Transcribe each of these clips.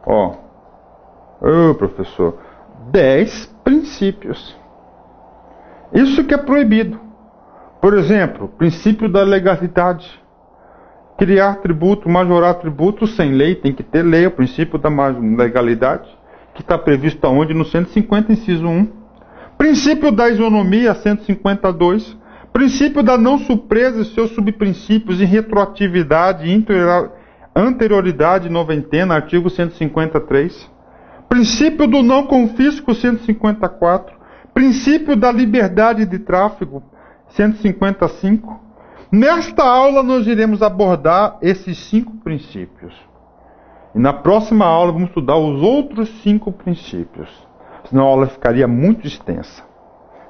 Ó, professor, 10 princípios. Isso que é proibido. Por exemplo, princípio da legalidade. Criar tributo, majorar tributo sem lei, tem que ter lei, o princípio da legalidade, que está previsto aonde? No 150, inciso 1. Princípio da isonomia, 152. Princípio da não surpresa e seus subprincípios em retroatividade e anterioridade noventena, artigo 153. Princípio do não confisco, 154. Princípio da liberdade de tráfego, 155. Nesta aula nós iremos abordar esses 5 princípios. E na próxima aula vamos estudar os outros 5 princípios. Senão a aula ficaria muito extensa.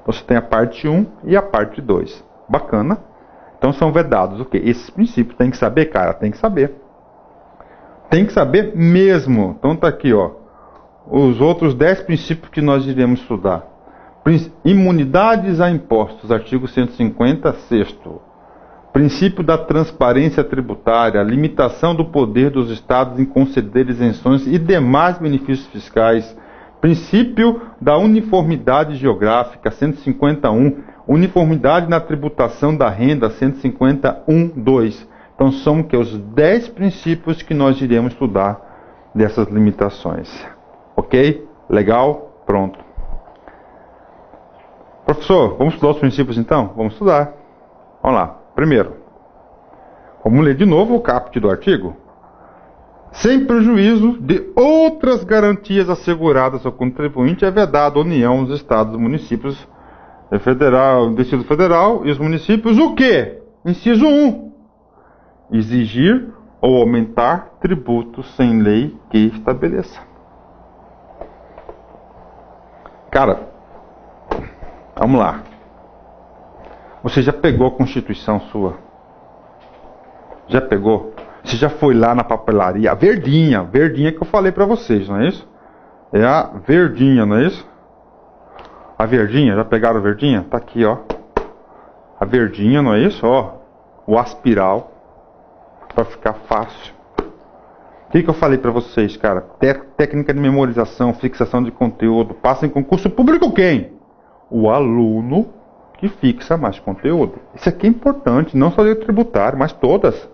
Você tem a parte 1 e a parte 2. Bacana? Então são vedados o quê? Esses princípios. Tem que saber, cara? Tem que saber. Tem que saber mesmo. Então tá aqui, ó. Os outros 10 princípios que nós iremos estudar. Imunidades a impostos. Artigo 150, sexto. Princípio da transparência tributária. Limitação do poder dos estados em conceder isenções e demais benefícios fiscais. Princípio da uniformidade geográfica, 151. Uniformidade na tributação da renda, 151.2. Então são que os 10 princípios que nós iremos estudar dessas limitações. Ok? Legal? Pronto. Professor, vamos estudar os princípios então? Vamos estudar. Vamos lá. Primeiro, vamos ler de novo o caput do artigo. Sem prejuízo de outras garantias asseguradas ao contribuinte, é vedado à União, os Estados, os municípios, o Distrito Federal e os municípios, o quê? Inciso 1. Exigir ou aumentar tributos sem lei que estabeleça. Cara, vamos lá. Você já pegou a Constituição sua? Já pegou? Você já foi lá na papelaria? A verdinha que eu falei pra vocês, não é isso? É a verdinha, não é isso? A verdinha, já pegaram a verdinha? Tá aqui, ó. A verdinha, não é isso? Ó, o aspiral, para ficar fácil. O que eu falei pra vocês, cara? Técnica de memorização, fixação de conteúdo. Passa em concurso público quem? O aluno que fixa mais conteúdo. Isso aqui é importante, não só de tributário, mas todas.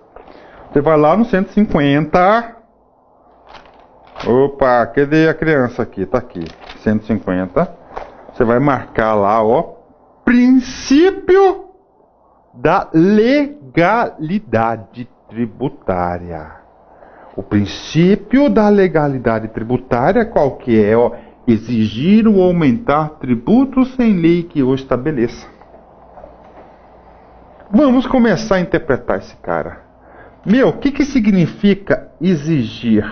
Você vai lá no 150. Opa, cadê a criança aqui? Tá aqui. 150. Você vai marcar lá, ó. Princípio da legalidade tributária. O princípio da legalidade tributária qual que é? Ó, exigir ou aumentar tributos sem lei que o estabeleça. Vamos começar a interpretar esse cara. O que significa exigir?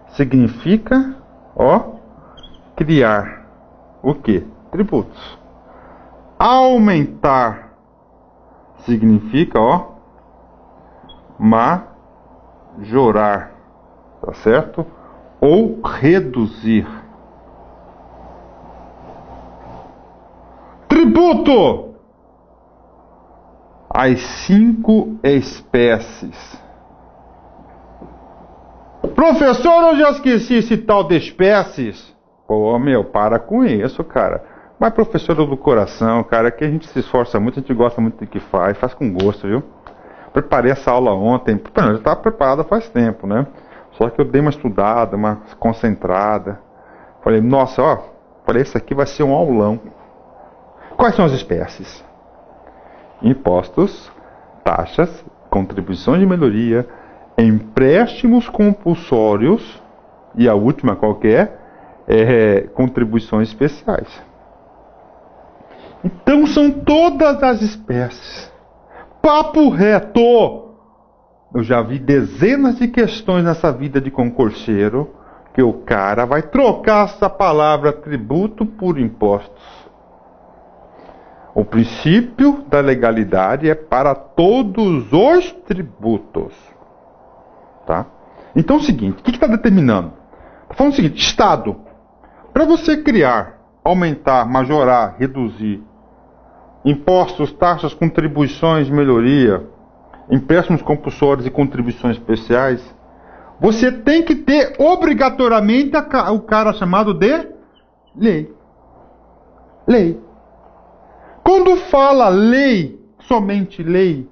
Significa, ó, criar o quê? Tributos. Aumentar significa, ó, majorar, tá certo? Ou reduzir. Tributo! As 5 espécies. Professor, eu já esqueci esse tal de espécies. Pô, para com isso, cara. Mas professor do coração, cara, que a gente se esforça muito, a gente gosta muito do que faz com gosto, viu? Preparei essa aula ontem, já estava preparada faz tempo, né? Só que eu dei uma estudada, uma concentrada. Falei, nossa, ó, isso aqui vai ser um aulão. Quais são as espécies? Impostos, taxas, contribuições de melhoria, empréstimos compulsórios e a última qualquer é contribuições especiais. Então são todas as espécies. Papo reto! Eu já vi dezenas de questões nessa vida de concurseiro que o cara vai trocar essa palavra tributo por impostos. O princípio da legalidade é para todos os tributos. Tá? Então é o seguinte, o que está determinando? Está falando o seguinte, Estado, para você criar, aumentar, majorar, reduzir impostos, taxas, contribuições de melhoria, empréstimos compulsórios e contribuições especiais, você tem que ter obrigatoriamente o cara chamado de lei. Lei. Quando fala lei, somente lei,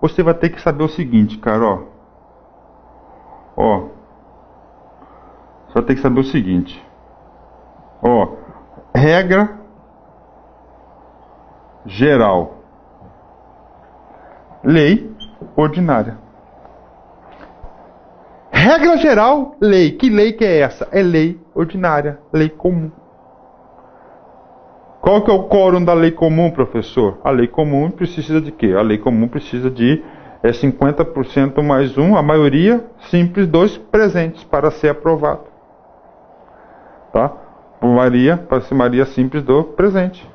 você vai ter que saber o seguinte, cara, ó. Você vai ter que saber o seguinte. Ó, regra geral. Lei ordinária. Regra geral, lei. Que lei que é essa? É lei ordinária, lei comum. Qual que é o quórum da lei comum, professor? A lei comum precisa de quê? A lei comum precisa de 50% mais um, a maioria simples, 2 presentes para ser aprovado. Tá? Para ser maioria simples do presente.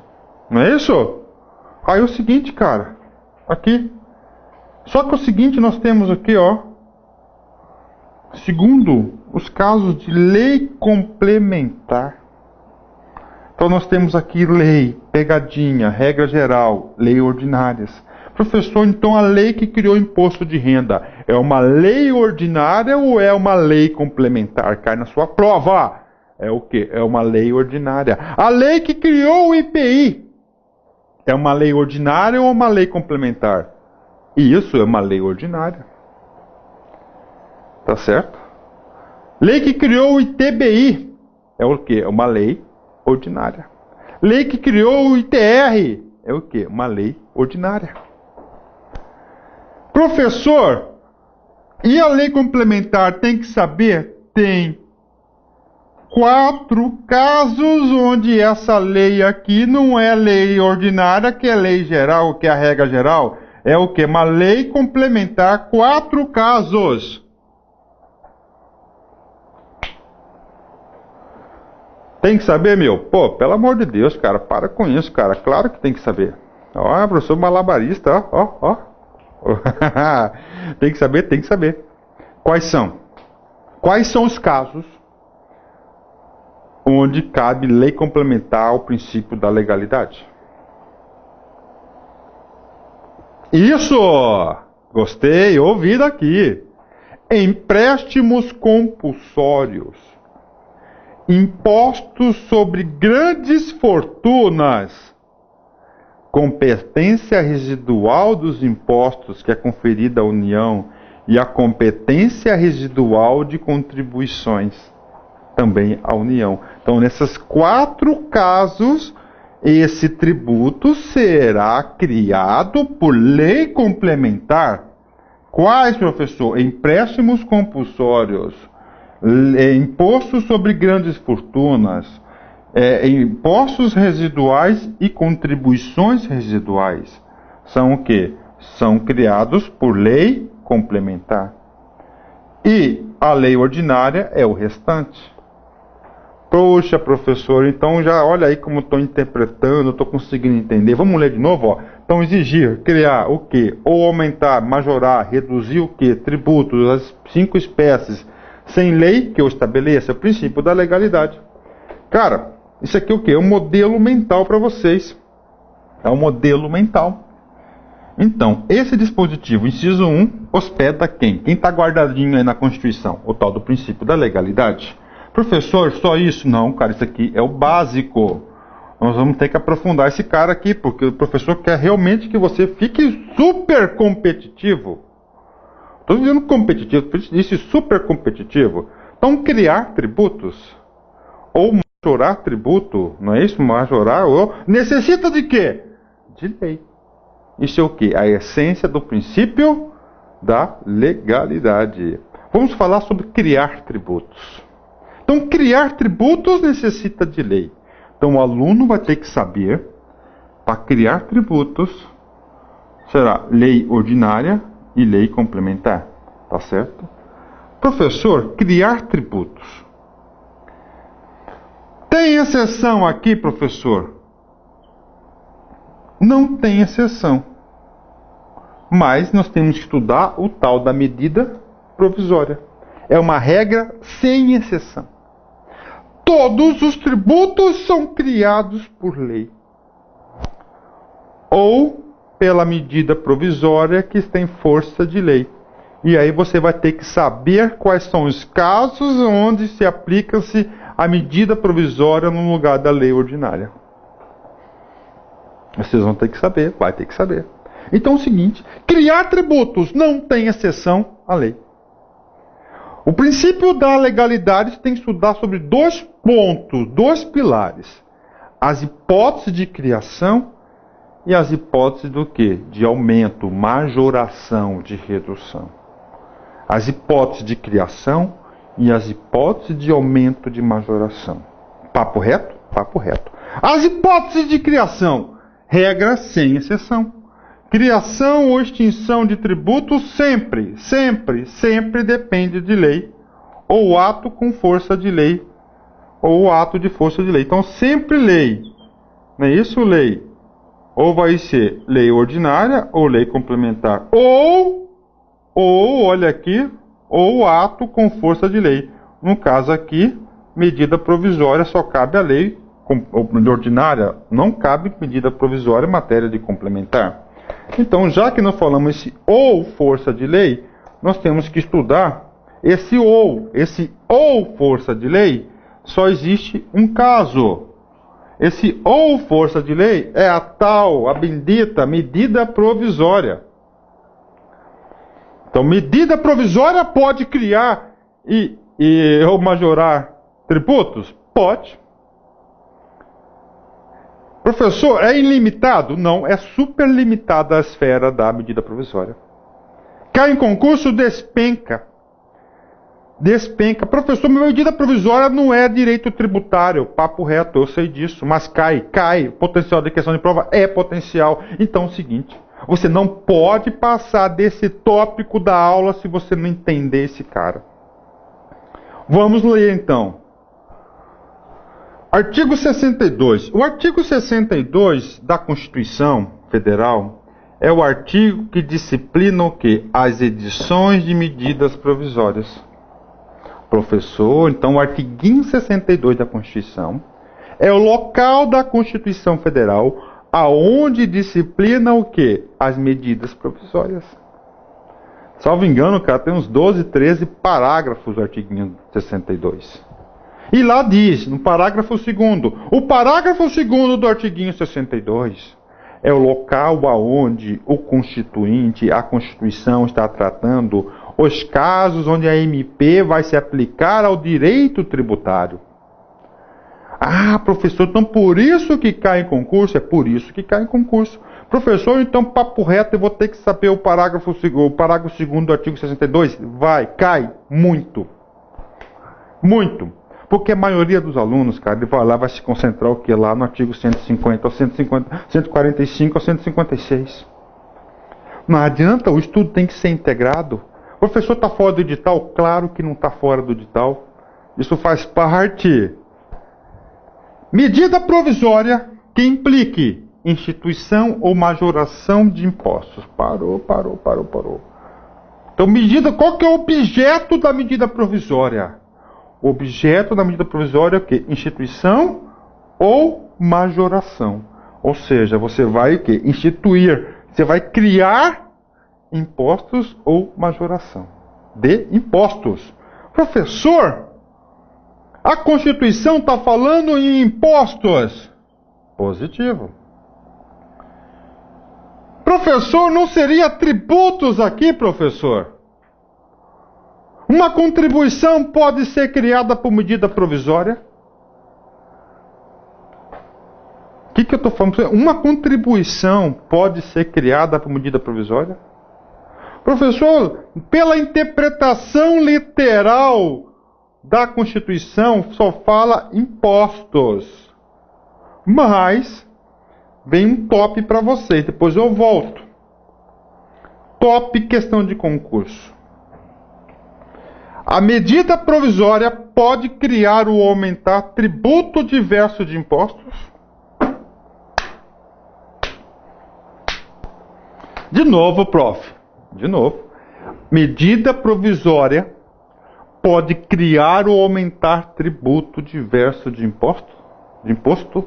Não é isso? Aí o seguinte, cara. Aqui. Só que o seguinte, nós temos aqui, ó. Segundo os casos de lei complementar. Então nós temos aqui lei, pegadinha, regra geral, lei ordinárias. Professor, então a lei que criou o imposto de renda é uma lei ordinária ou é uma lei complementar? Cai na sua prova. É o quê? É uma lei ordinária. A lei que criou o IPI é uma lei ordinária ou uma lei complementar? Isso é uma lei ordinária. Tá certo? Lei que criou o ITBI é o quê? É uma lei ordinária. Lei que criou o ITR é o quê? Uma lei ordinária. Professor, e a lei complementar tem que saber? Tem 4 casos onde essa lei aqui não é lei ordinária, que é lei geral, que é a regra geral. É o quê? Uma lei complementar, 4 casos. Tem que saber, meu? Pô, pelo amor de Deus, cara, para com isso, cara. Claro que tem que saber. Ó, professor malabarista, ó. Tem que saber, tem que saber. Quais são? Quais são os casos onde cabe lei complementar ao princípio da legalidade? Isso! Gostei, ouvi daqui. Empréstimos compulsórios. Impostos sobre grandes fortunas. Competência residual dos impostos que é conferida à União e a competência residual de contribuições também à União. Então, nesses 4 casos, esse tributo será criado por lei complementar. Quais, professor? Empréstimos compulsórios, impostos sobre grandes fortunas, impostos residuais e contribuições residuais. São o quê? São criados por lei complementar. E a lei ordinária é o restante. Poxa, professor, então já olha aí como estou interpretando, estou conseguindo entender. Vamos ler de novo, ó. Então, exigir, criar o quê? Ou aumentar, majorar, reduzir o quê? Tributos, as 5 espécies, sem lei que eu estabeleça, é o princípio da legalidade. Cara, isso aqui é o quê? É um modelo mental para vocês. É um modelo mental. Então, esse dispositivo, inciso 1, hospeda quem? Quem está guardadinho aí na Constituição? O tal do princípio da legalidade. Professor, só isso? Não, cara, isso aqui é o básico. Nós vamos ter que aprofundar esse cara aqui, porque o professor quer realmente que você fique super competitivo. Estou dizendo competitivo, disse super competitivo. Então, criar tributos, ou majorar tributo, não é isso? Majorar, ou necessita de quê? De lei. Isso é o quê? A essência do princípio da legalidade. Vamos falar sobre criar tributos. Então, criar tributos necessita de lei. Então, o aluno vai ter que saber, para criar tributos, será lei ordinária e lei complementar. Tá certo? Professor, criar tributos. Tem exceção aqui, professor? Não tem exceção. Mas nós temos que estudar o tal da medida provisória. É uma regra sem exceção. Todos os tributos são criados por lei. Ou pela medida provisória que tem força de lei. E aí você vai ter que saber quais são os casos onde se aplica-se a medida provisória no lugar da lei ordinária. Vocês vão ter que saber, vai ter que saber. Então é o seguinte, criar tributos não tem exceção à lei. O princípio da legalidade você tem que estudar sobre 2 pontos, 2 pilares. As hipóteses de criação e as hipóteses do quê? De aumento, majoração, de redução. As hipóteses de criação e as hipóteses de aumento de majoração. Papo reto? Papo reto. As hipóteses de criação, regra sem exceção. Criação ou extinção de tributos sempre, sempre, sempre depende de lei, ou ato com força de lei, ou ato de força de lei. Então sempre lei, não é isso? Lei. Ou vai ser lei ordinária, ou lei complementar, ou olha aqui, ou ato com força de lei. No caso aqui, medida provisória só cabe a lei ordinária, não cabe medida provisória em matéria de complementar. Então, já que nós falamos esse ou força de lei, nós temos que estudar esse ou força de lei, só existe um caso. Esse ou força de lei é a bendita medida provisória. Então, medida provisória pode criar ou majorar tributos? Pode. Professor, é ilimitado? Não, é superlimitada a esfera da medida provisória. Cai em concurso, despenca. Despenca. Professor, minha medida provisória não é direito tributário. Papo reto, eu sei disso, mas cai. Potencial de questão de prova é potencial. Então é o seguinte, você não pode passar desse tópico da aula se você não entender esse cara. Vamos ler então. Artigo 62. O artigo 62 da Constituição Federal é o artigo que disciplina o quê? As edições de medidas provisórias. Professor, então o artiguinho 62 da Constituição é o local da Constituição Federal aonde disciplina o quê? As medidas provisórias. Salvo engano, cara, tem uns 12, 13 parágrafos do artigo 62. E lá diz, no parágrafo 2º, o parágrafo 2º do artigo 62 é o local aonde o Constituinte, a Constituição está tratando os casos onde a MP vai se aplicar ao direito tributário. Ah, professor, então por isso que cai em concurso? É por isso que cai em concurso. Professor, então papo reto, eu vou ter que saber o parágrafo 2º do artigo 62? Vai, cai muito. Muito. Porque a maioria dos alunos, cara, ele vai lá, vai se concentrar o que lá no artigo 150, 145 ou 156. Não adianta, o estudo tem que ser integrado. O professor está fora do edital? Claro que não está fora do edital. Isso faz parte. Medida provisória que implique instituição ou majoração de impostos. Parou. Então, qual que é o objeto da medida provisória? O objeto da medida provisória é o quê? Instituição ou majoração. Ou seja, você vai o quê? Instituir. Você vai criar impostos ou majoração de impostos. Professor, a Constituição está falando em impostos. Positivo. Professor, não seria tributos aqui, professor? Uma contribuição pode ser criada por medida provisória? O que eu estou falando? Uma contribuição pode ser criada por medida provisória? Professor, pela interpretação literal da Constituição, só fala impostos. Mas, vem um top para vocês, depois eu volto. Top questão de concurso. A medida provisória pode criar ou aumentar tributo diverso de impostos? De novo, prof. De novo. Medida provisória pode criar ou aumentar tributo diverso de imposto?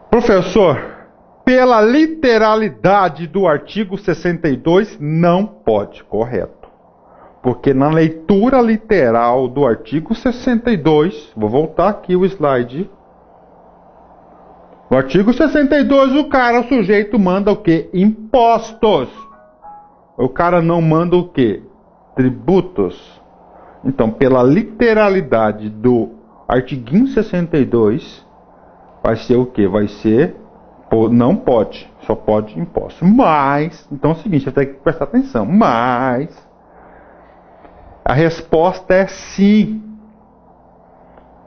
Professor, pela literalidade do artigo 62, não pode, correto. Porque na leitura literal do artigo 62, vou voltar aqui o slide. No artigo 62, o sujeito manda o quê? Impostos. O cara não manda o quê? Tributos. Então, pela literalidade do artiguinho 62, vai ser o quê? Vai ser, não pode, só pode imposto. Mas, então é o seguinte, você tem que prestar atenção, mas a resposta é sim.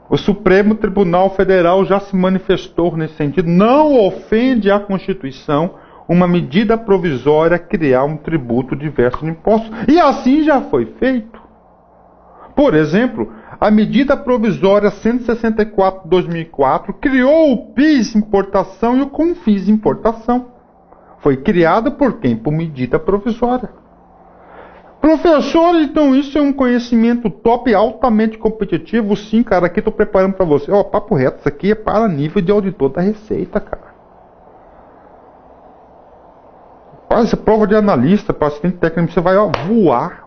O Supremo Tribunal Federal já se manifestou nesse sentido. Não ofende a Constituição uma medida provisória criar um tributo diverso de impostos. E assim já foi feito. Por exemplo, a medida provisória 164 de 2004 criou o PIS importação e o CONFIS importação. Foi criada por quem? Por medida provisória. Professor, então isso é um conhecimento top, altamente competitivo? Sim, cara, aqui estou preparando para você. Ó, papo reto, isso aqui é para nível de auditor da Receita, cara. Quase prova de analista, para assistente técnico, você vai voar,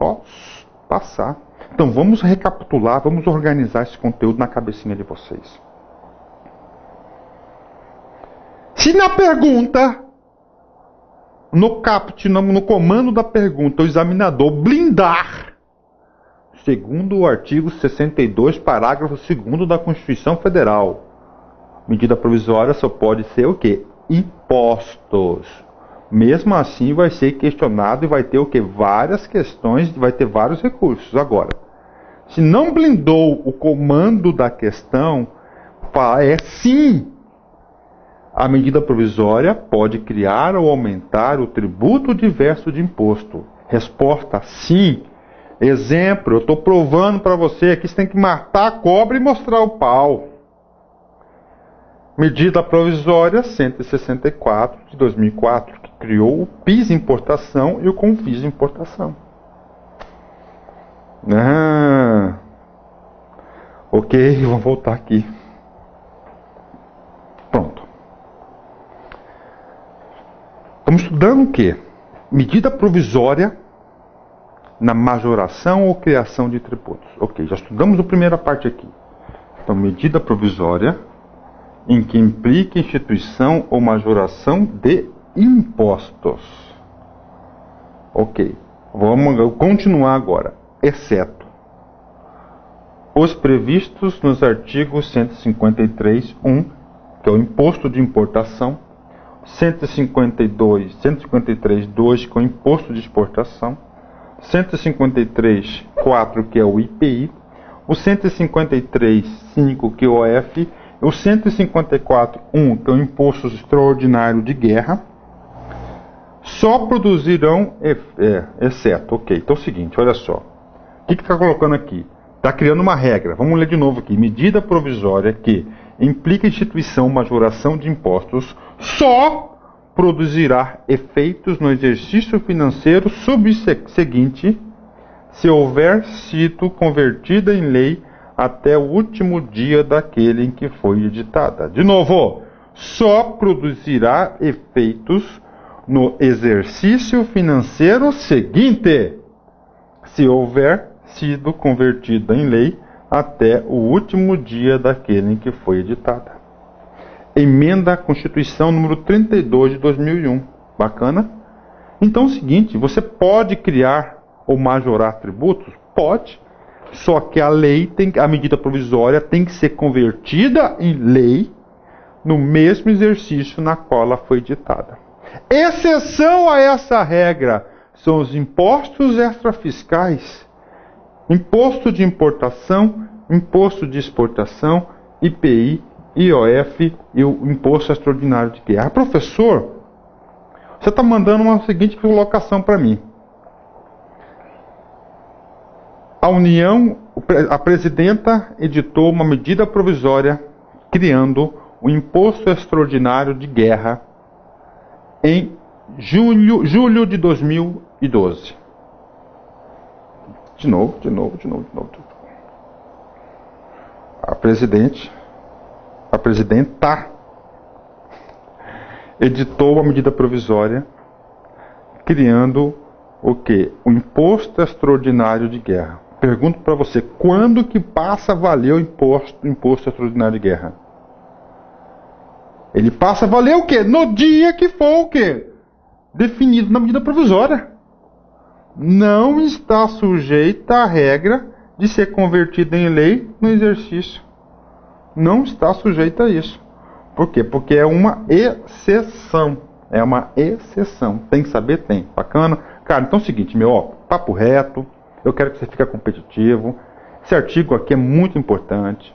passar. Então vamos recapitular, vamos organizar esse conteúdo na cabecinha de vocês. Se na pergunta, no caput, no comando da pergunta, o examinador blindar, segundo o artigo 62, parágrafo 2º da Constituição Federal, medida provisória só pode ser o quê? Impostos. Mesmo assim vai ser questionado e vai ter o quê? Várias questões, vai ter vários recursos. Agora, se não blindou o comando da questão, é sim. A medida provisória pode criar ou aumentar o tributo diverso de imposto. Resposta: sim. Exemplo, eu estou provando para você aqui, você tem que matar a cobra e mostrar o pau. Medida provisória 164 de 2004, que criou o PIS importação e o CONFIS importação. Ok, vamos voltar aqui. Pronto. Estamos estudando o quê? Medida provisória na majoração ou criação de tributos. Ok, já estudamos a primeira parte aqui. Então, medida provisória em que implica instituição ou majoração de impostos. Ok, vamos continuar agora. Exceto os previstos nos artigos 153.1, que é o imposto de importação, 153.2, que é o imposto de exportação, 153.4, que é o IPI, o 153.5, que é o OF, o 154.1, que é o imposto extraordinário de guerra, só produzirão, exceto, ok, então é o seguinte, olha só, o que está colocando aqui? Está criando uma regra, vamos ler de novo aqui, medida provisória que implica instituição, majoração de impostos, só produzirá efeitos no exercício financeiro subseguinte se houver sido convertida em lei até o último dia daquele em que foi editada. De novo, só produzirá efeitos no exercício financeiro seguinte se houver sido convertida em lei até o último dia daquele em que foi editada. Emenda à Constituição número 32 de 2001. Bacana? Então é o seguinte, você pode criar ou majorar tributos? Pode. Só que a medida provisória tem que ser convertida em lei no mesmo exercício na qual ela foi editada. Exceção a essa regra são os impostos extrafiscais, imposto de importação, imposto de exportação, IPI, IOF e o imposto extraordinário de guerra. Professor, você está mandando uma seguinte colocação para mim. A presidenta editou uma medida provisória criando o imposto extraordinário de guerra em julho de 2012. De novo. A presidenta editou a medida provisória criando o quê? O Imposto Extraordinário de Guerra. Pergunto para você, quando que passa a valer o Imposto Extraordinário de Guerra? Ele passa a valer o quê? No dia que for o quê? Definido na medida provisória. Não está sujeita à regra de ser convertida em lei no exercício. Não está sujeita a isso. Por quê? Porque é uma exceção. É uma exceção. Tem que saber? Tem. Bacana? Cara, então é o seguinte, meu, ó, papo reto. Eu quero que você fique competitivo. Esse artigo aqui é muito importante.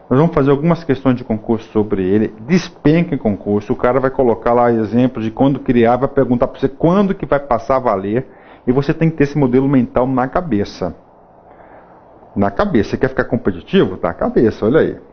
Nós vamos fazer algumas questões de concurso sobre ele. Despenca em concurso. O cara vai colocar lá exemplos de quando criar, vai perguntar para você quando que vai passar a valer. E você tem que ter esse modelo mental na cabeça. Na cabeça. Você quer ficar competitivo? Tá na cabeça, olha aí.